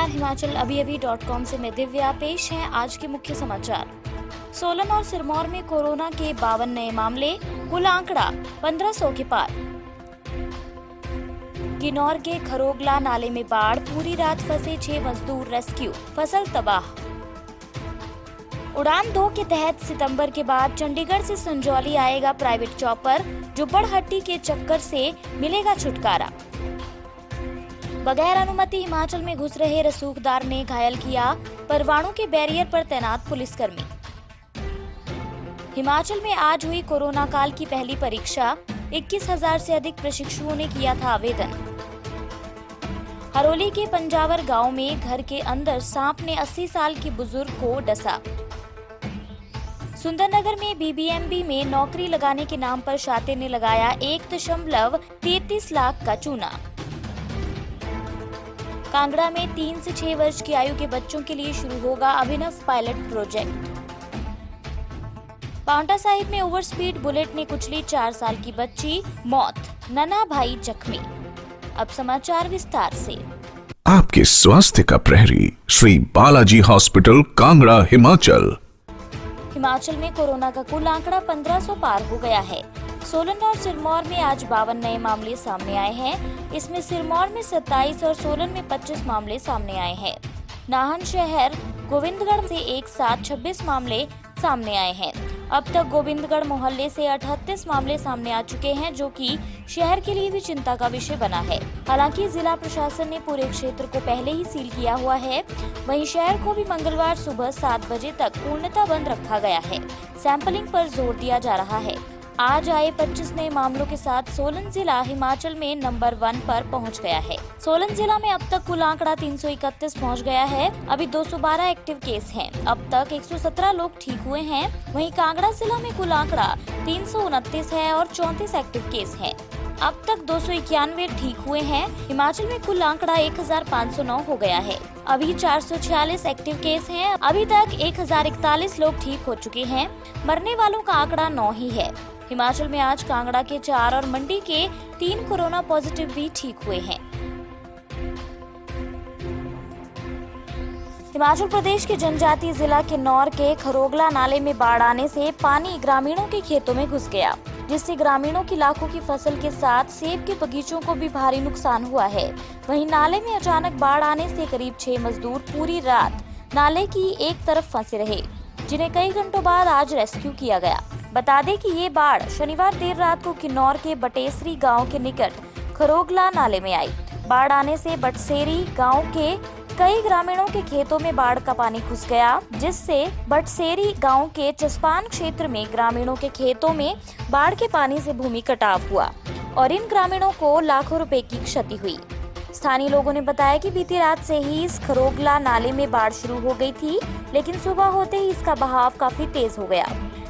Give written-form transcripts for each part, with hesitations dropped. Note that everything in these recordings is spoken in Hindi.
नमस्कार, हिमाचल अभी से मैं दिव्या। पेश हैं आज के मुख्य समाचार। सोलन और सिरमौर में कोरोना के 52 नए मामले, कुल आंकड़ा 1500 के पार। किन्नौर के खरोगला नाले में बाढ़, पूरी रात फंसे 6 मजदूर रेस्क्यू, फसल तबाह। उड़ान 2 के तहत सितंबर के बाद चंडीगढ़ से संजौली आएगा प्राइवेट चॉपर, जुब्बड़हट्टी के चक्कर से मिलेगा छुटकारा। बगैर अनुमति हिमाचल में घुस रहे रसूखदार ने घायल किया परवाणु के बैरियर पर तैनात पुलिसकर्मी। हिमाचल में आज हुई कोरोना काल की पहली परीक्षा, 21,000 से अधिक प्रशिक्षुओं ने किया था आवेदन। हरोली के पंजावर गांव में घर के अंदर सांप ने 80 साल की बुजुर्ग को डसा। सुंदरनगर में बीबीएमबी में नौकरी लगाने के नाम पर शातिर ने लगाया 1.33 लाख का चूना। कांगड़ा में 3 से 6 वर्ष की आयु के बच्चों के लिए शुरू होगा अभिनव पायलट प्रोजेक्ट। पांवटा साहिब में ओवर स्पीड बुलेट ने कुचली 4 साल की बच्ची, मौत, नन्हा भाई जख्मी। अब समाचार विस्तार से। आपके स्वास्थ्य का प्रहरी श्री बालाजी हॉस्पिटल, कांगड़ा, हिमाचल। हिमाचल में कोरोना का कुल आंकड़ा 1500 पार हो गया है। सोलन और सिरमौर में आज 52 नए मामले सामने आए हैं। इसमें सिरमौर में 27 और सोलन में 25 मामले सामने आए हैं। नाहन शहर, गोविंदगढ़ से एक साथ 26 मामले सामने आए हैं। अब तक गोविंदगढ़ मोहल्ले से 38 मामले सामने आ चुके हैं, जो कि शहर के लिए भी चिंता का विषय बना है। हालांकि जिला प्रशासन ने पूरे क्षेत्र को पहले ही सील किया हुआ है। वहीं शहर को भी मंगलवार सुबह 7 बजे तक पूर्णतः बंद रखा गया है। सैंपलिंग पर जोर दिया जा रहा है। आज आए 25 नए मामलों के साथ सोलन जिला हिमाचल में नंबर 1 पर पहुंच गया है। सोलन जिला में अब तक कुल आंकड़ा 331 पहुंच गया है। अभी 212 एक्टिव केस हैं। अब तक 117 लोग ठीक हुए हैं। वहीं कांगड़ा जिला में कुल आंकड़ा 329 है और 34 एक्टिव केस हैं। अब तक 291 ठीक हुए हैं। हिमाचल में कुल आंकड़ा 1509 हो गया है। अभी 446 एक्टिव केस हैं। अभी तक 1041 लोग ठीक हो चुके हैं। मरने वालों का आंकड़ा 9 ही है। हिमाचल में आज कांगड़ा के 4 और मंडी के 3 कोरोना पॉजिटिव भी ठीक हुए हैं। हिमाचल प्रदेश के जनजातीय जिला किन्नौर के खरोगला नाले में बाढ़ आने से पानी ग्रामीणों के खेतों में घुस गया, जिससे ग्रामीणों की लाखों की फसल के साथ सेब के बगीचों को भी भारी नुकसान हुआ है। वहीं नाले में अचानक बाढ़ आने से करीब 6 मजदूर पूरी रात नाले की एक तरफ फंसे रहे, जिन्हें कई घंटों बाद आज रेस्क्यू किया गया। बता दें कि ये बाढ़ शनिवार देर रात को किन्नौर के बटेसरी गांव के निकट खरोगला नाले में आई। बाढ़ आने से बटसेरी गांव के कई ग्रामीणों के खेतों में बाढ़ का पानी घुस गया, जिससे बटसेरी गांव के चस्पान क्षेत्र में ग्रामीणों के खेतों में बाढ़ के पानी से भूमि कटाव हुआ और इन ग्रामीणों को लाखों रुपए की क्षति हुई। स्थानीय लोगों ने बताया कि बीती रात से ही इस खरोगला नाले में बाढ़ शुरू हो गई थी, लेकिन सुबह होते ही इसका बहाव काफी तेज हो गया,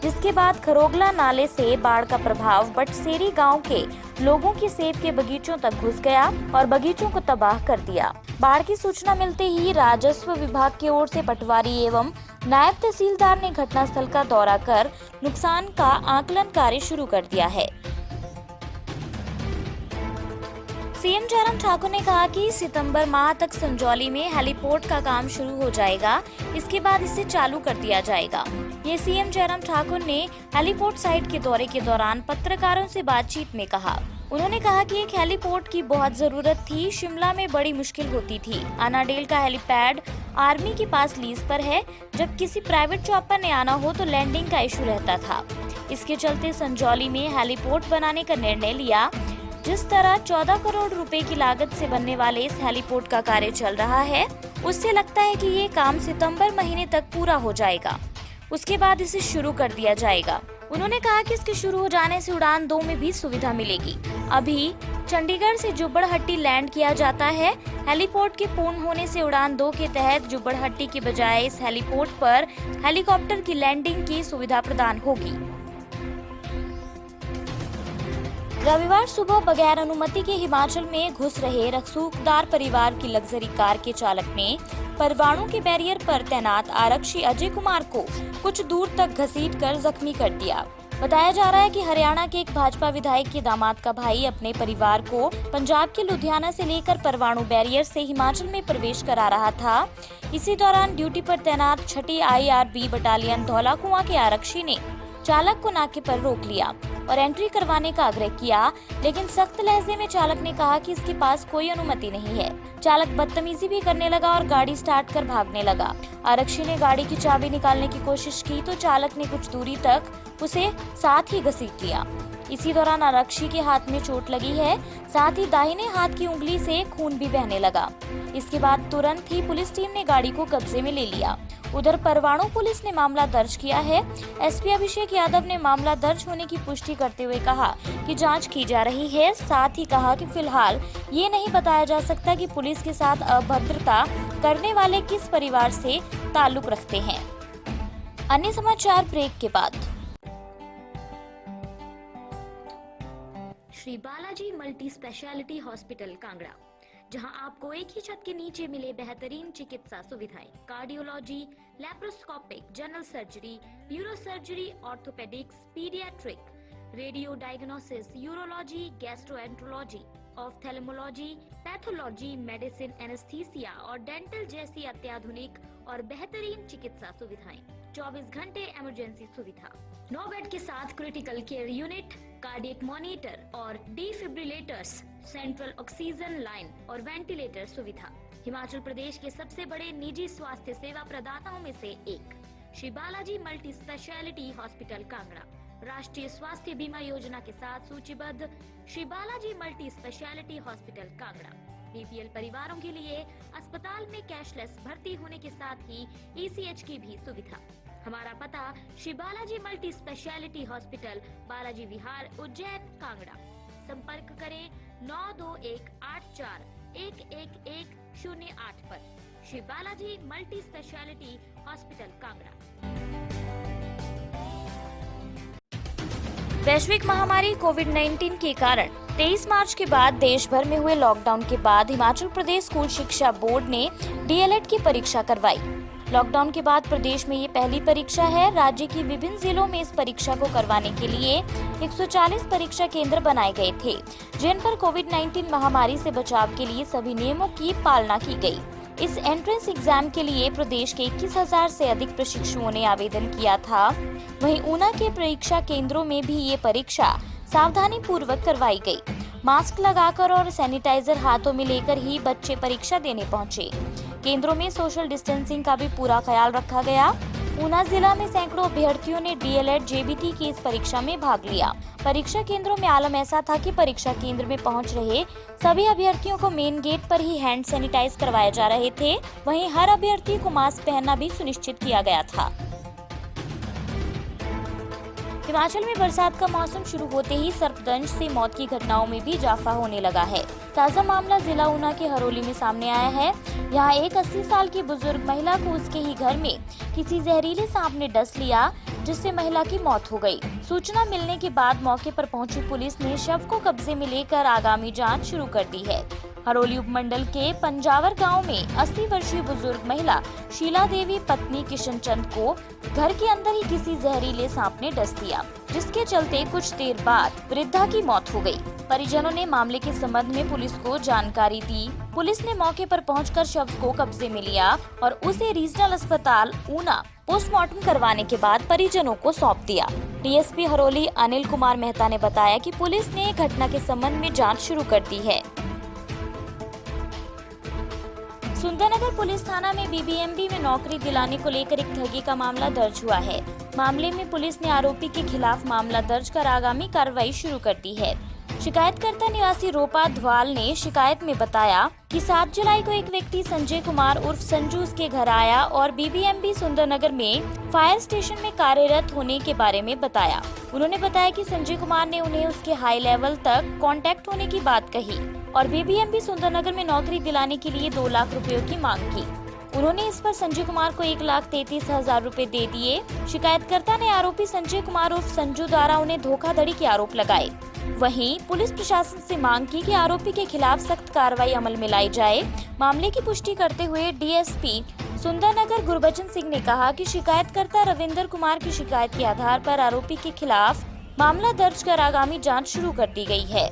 जिसके बाद खरोगला नाले से बाढ़ का प्रभाव बटसेरी गांव के लोगों की सेब के बगीचों तक घुस गया और बगीचों को तबाह कर दिया। बाढ़ की सूचना मिलते ही राजस्व विभाग की ओर से पटवारी एवं नायब तहसीलदार ने घटनास्थल का दौरा कर नुकसान का आकलन कार्य शुरू कर दिया है। सीएम जयराम ठाकुर ने कहा कि सितंबर माह तक संजौली में हेलीपोर्ट का काम शुरू हो जाएगा। इसके बाद इसे चालू कर दिया जाएगा। ये सीएम जयराम ठाकुर ने हेलीपोर्ट साइट के दौरे के दौरान पत्रकारों से बातचीत में कहा। उन्होंने कहा कि एक हेलीपोर्ट की बहुत जरूरत थी। शिमला में बड़ी मुश्किल होती थी। अनाडेल का हेलीपैड आर्मी के पास लीज पर है। जब किसी प्राइवेट चॉपर ने आना हो तो लैंडिंग का इशू रहता था। इसके चलते संजौली में हेलीपोर्ट बनाने का निर्णय लिया। जिस तरह 14 करोड़ रुपए की लागत से बनने वाले इस हेलीपोर्ट का कार्य चल रहा है, उससे लगता है कि ये काम सितंबर महीने तक पूरा हो जाएगा। उसके बाद इसे शुरू कर दिया जाएगा। उन्होंने कहा कि इसके शुरू हो जाने से उड़ान 2 में भी सुविधा मिलेगी। अभी चंडीगढ़ से जुब्बड़हट्टी लैंड किया जाता है। हेलीपोर्ट के पूर्ण होने से उड़ान 2 के तहत जुब्बड़हट्टी के बजाय इस हेलीपोर्ट पर हेलीकॉप्टर की लैंडिंग की सुविधा प्रदान होगी। रविवार सुबह बगैर अनुमति के हिमाचल में घुस रहे रसूखदार परिवार की लग्जरी कार के चालक ने परवाणु के बैरियर पर तैनात आरक्षी अजय कुमार को कुछ दूर तक घसीटकर जख्मी कर दिया। बताया जा रहा है कि हरियाणा के एक भाजपा विधायक के दामाद का भाई अपने परिवार को पंजाब के लुधियाना से लेकर परवाणु बैरियर से हिमाचल में प्रवेश करा रहा था। इसी दौरान ड्यूटी पर तैनात 6ठी IRB बटालियन धौलाकुआं के आरक्षी ने चालक को नाके पर रोक लिया और एंट्री करवाने का आग्रह किया, लेकिन सख्त लहजे में चालक ने कहा कि इसके पास कोई अनुमति नहीं है। चालक बदतमीजी भी करने लगा और गाड़ी स्टार्ट कर भागने लगा। आरक्षी ने गाड़ी की चाबी निकालने की कोशिश की तो चालक ने कुछ दूरी तक उसे साथ ही घसीट लिया। इसी दौरान आरक्षी के हाथ में चोट लगी है, साथ ही दाहिने हाथ की उंगली से खून भी बहने लगा। इसके बाद तुरंत ही पुलिस टीम ने गाड़ी को कब्जे में ले लिया। उधर परवाणु पुलिस ने मामला दर्ज किया है। SP अभिषेक यादव ने मामला दर्ज होने की पुष्टि करते हुए कहा कि जांच की जा रही है। साथ ही कहा कि फिलहाल ये नहीं बताया जा सकता कि पुलिस के साथ अभद्रता करने वाले किस परिवार से ताल्लुक रखते हैं। अन्य समाचार ब्रेक के बाद। Shri Balaji multi speciality hospital Kangra, जहां आपको एक ही छत के नीचे मिले बेहतरीन चिकित्सा सुविधाएं, cardiology, laparoscopic, general surgery, euro surgery, orthopaedics, paediatric, radio diagnosis, urology, gastroenterology, ophthalmology, pathology, medicine, anaesthesia और डेंटल जैसी अत्याधुनिक और बेहतरीन चिकित्सा सुविधाएं, 24 घंटे इमरजेंसी सुविधा, 9 बेड के साथ critical care unit, cardiac monitor और डिफिब्रिलेटर्स, सेंट्रल ऑक्सीजन लाइन और वेंटिलेटर सुविधा। हिमाचल प्रदेश के सबसे बड़े निजी स्वास्थ्य सेवा प्रदाताओं में से एक Shri Balaji multi speciality hospital Kangra राष्ट्रीय स्वास्थ्य बीमा योजना के साथ सूचीबद्ध Shri Balaji multi speciality hospital Kangra BPL परिवारों के लिए अस्पताल में कैशलेस भर्ती होने के साथ ही ECH की भी सुविधा। हमारा पता Shri Balaji multi speciality hospital, Balaji Vihar, Ujjain, Kangra. संपर्क करें 9218411108 पर। Shri Balaji multi speciality hospital Kangra. वैश्विक महामारी कोविड-19 के कारण 23 मार्च के बाद देश भर में हुए लॉकडाउन के बाद हिमाचल प्रदेश स्कूल शिक्षा बोर्ड ने DLED की परीक्षा करवाई। लॉकडाउन के बाद प्रदेश में ये पहली परीक्षा है। राज्य की विभिन्न जिलों में इस परीक्षा को करवाने के लिए 140 परीक्षा केंद्र बनाए गए थे, जिन पर कोविड-19 महामारी से बचाव के लिए सभी नियमों की पालना की गई। इस एंट्रेंस एग्जाम के लिए प्रदेश के 21,000 से अधिक प्रशिक्षुओं ने आवेदन किया था। वहीं ऊना के परीक्षा केंद्रों में भी ये परीक्षा सावधानी पूर्वक करवाई गई। मास्क लगाकर और सैनिटाइजर हाथों में लेकर ही बच्चे परीक्षा देने पहुंचे। केंद्रों में सोशल डिस्टेंसिंग का भी पूरा ख्याल रखा गया। ऊना जिला में सैकड़ों अभ्यर्थियों ने DLED JBT की इस परीक्षा में भाग लिया। परीक्षा केंद्रों में आलम ऐसा था कि परीक्षा केंद्र में पहुंच रहे सभी अभ्यर्थियों को मेन गेट पर ही हैंड सैनिटाइज करवाए जा रहे थे। वहीं हर अभ्यर्थी को मास्क पहनना भी सुनिश्चित किया गया था। हिमाचल में बरसात का मौसम शुरू होते ही सर्पदंश से मौत की घटनाओं में भी इजाफा होने लगा है। ताजा मामला जिला ऊना के हरोली में सामने आया है। यहाँ एक 80 साल की बुजुर्ग महिला को उसके ही घर में किसी जहरीले सांप ने डस लिया, जिससे महिला की मौत हो गई। सूचना मिलने के बाद मौके पर पहुंची पुलिस ने शव को कब्जे में लेकर आगामी जांच शुरू कर दी है। हरोली उपमंडल के पंजावर गांव में 80 वर्षीय बुजुर्ग महिला शीला देवी पत्नी किशन चंद को घर के अंदर ही किसी जहरीले सांप ने डस दिया, जिसके चलते कुछ देर बाद वृद्धा की मौत हो गई। परिजनों ने मामले के संबंध में पुलिस को जानकारी दी। पुलिस ने मौके पर पहुंचकर शव को कब्जे में लिया और उसे रीजनल अस्पताल ऊना पोस्टमार्टम करवाने के बाद परिजनों को सौंप दिया। DSP हरोली अनिल कुमार मेहता ने बताया कि पुलिस ने घटना के संबंध में जांच शुरू कर दी है। सुंदरनगर पुलिस थाना में BBMB में नौकरी दिलाने को लेकर एक ठगी का मामला दर्ज हुआ है। मामले में पुलिस ने आरोपी के खिलाफ मामला दर्ज कर आगामी कार्रवाई शुरू कर दी है। शिकायतकर्ता निवासी रोपा ध्वाल ने शिकायत में बताया कि 7 जुलाई को एक व्यक्ति संजय कुमार उर्फ संजू उसके घर आया और BBMB सुंदरनगर में फायर स्टेशन में कार्यरत होने के बारे में बताया। उन्होंने बताया कि संजय कुमार ने उन्हें उसके हाई लेवल तक कांटेक्ट होने की बात कही और BBMB सुंदरनगर में नौकरी दिलाने के लिए 2 लाख रुपयों की मांग की। उन्होंने इस पर संजय कुमार को 1,33,000 रुपए दे दिए। शिकायतकर्ता ने आरोपी संजय कुमार उर्फ संजू द्वारा उन्हें धोखाधड़ी के आरोप लगाए। वहीं पुलिस प्रशासन से मांग की कि आरोपी के खिलाफ सख्त कार्रवाई अमल में लाई जाए। मामले की पुष्टि करते हुए डीएसपी सुंदरनगर गुरबचन सिंह ने कहा कि शिकायतकर्ता रविंद्र कुमार की शिकायत के आधार पर आरोपी के खिलाफ मामला दर्ज कर आगामी जांच शुरू कर दी गई है।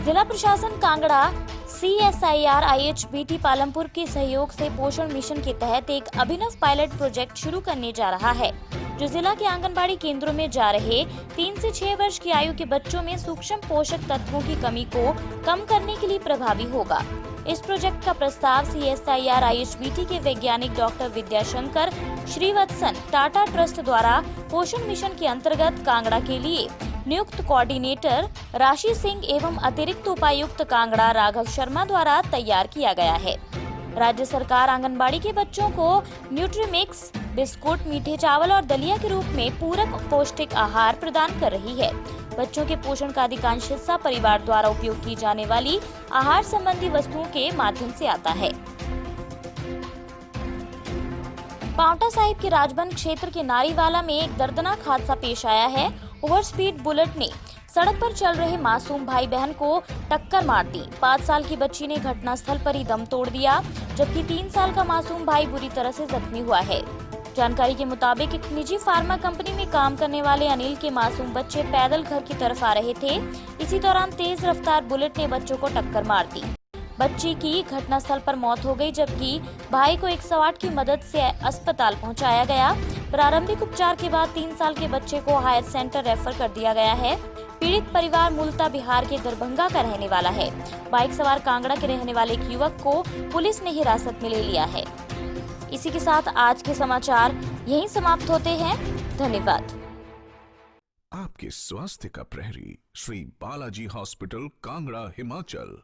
जिला प्रशासन कांगड़ा CSIR IHBT पालमपुर के सहयोग से पोषण मिशन के तहत एक अभिनव पायलट प्रोजेक्ट शुरू करने जा रहा है, जो जिला के आंगनबाड़ी केंद्रों में जा रहे 3 से 6 वर्ष की आयु के बच्चों में सूक्ष्म पोषक तत्वों की कमी को कम करने के लिए प्रभावी होगा। इस प्रोजेक्ट का प्रस्ताव CSIR IHBT के वैज्ञानिक डॉक्टर विद्याशंकर श्रीवत्सन टाटा ट्रस्ट द्वारा पोषण मिशन के अंतर्गत कांगड़ा के लिए नियुक्त कोऑर्डिनेटर राशि सिंह एवं अतिरिक्त उपायुक्त कांगड़ा राघव शर्मा द्वारा तैयार किया गया है। राज्य सरकार आंगनबाड़ी के बच्चों को न्यूट्रीमिक्स, बिस्कुट, मीठे चावल और दलिया के रूप में पूरक पौष्टिक आहार प्रदान कर रही है। बच्चों के पोषण का अधिकांश हिस्सा परिवार द्वारा उपयोग की जाने वाली आहार संबंधी वस्तुओं के माध्यम से आता है। पांवटा साहिब के राजबन क्षेत्र के नारीवाला में एक दर्दनाक हादसा पेश आया है। ओवर स्पीड बुलेट ने सड़क पर चल रहे मासूम भाई बहन को टक्कर मार दी। 5 साल की बच्ची ने घटनास्थल पर ही दम तोड़ दिया, जबकि 3 साल का मासूम भाई बुरी तरह से जख्मी हुआ है। जानकारी के मुताबिक एक निजी फार्मा कंपनी में काम करने वाले अनिल के मासूम बच्चे पैदल घर की तरफ आ रहे थे। इसी दौरान तेज रफ्तार बुलेट ने बच्चों को टक्कर मार दी। बच्ची की घटनास्थल पर मौत हो गई, जबकि भाई को 108 की मदद से अस्पताल पहुंचाया गया। प्रारंभिक उपचार के बाद 3 साल के बच्चे को हायर सेंटर रेफर कर दिया गया है। पीड़ित परिवार मूलतः बिहार के दरभंगा का रहने वाला है। बाइक सवार कांगड़ा के रहने वाले एक युवक को पुलिस ने हिरासत में ले लिया है। इसी के साथ आज के समाचार यहीं समाप्त होते हैं। धन्यवाद। आपके स्वास्थ्य का प्रहरी श्री बालाजी हॉस्पिटल कांगड़ा हिमाचल।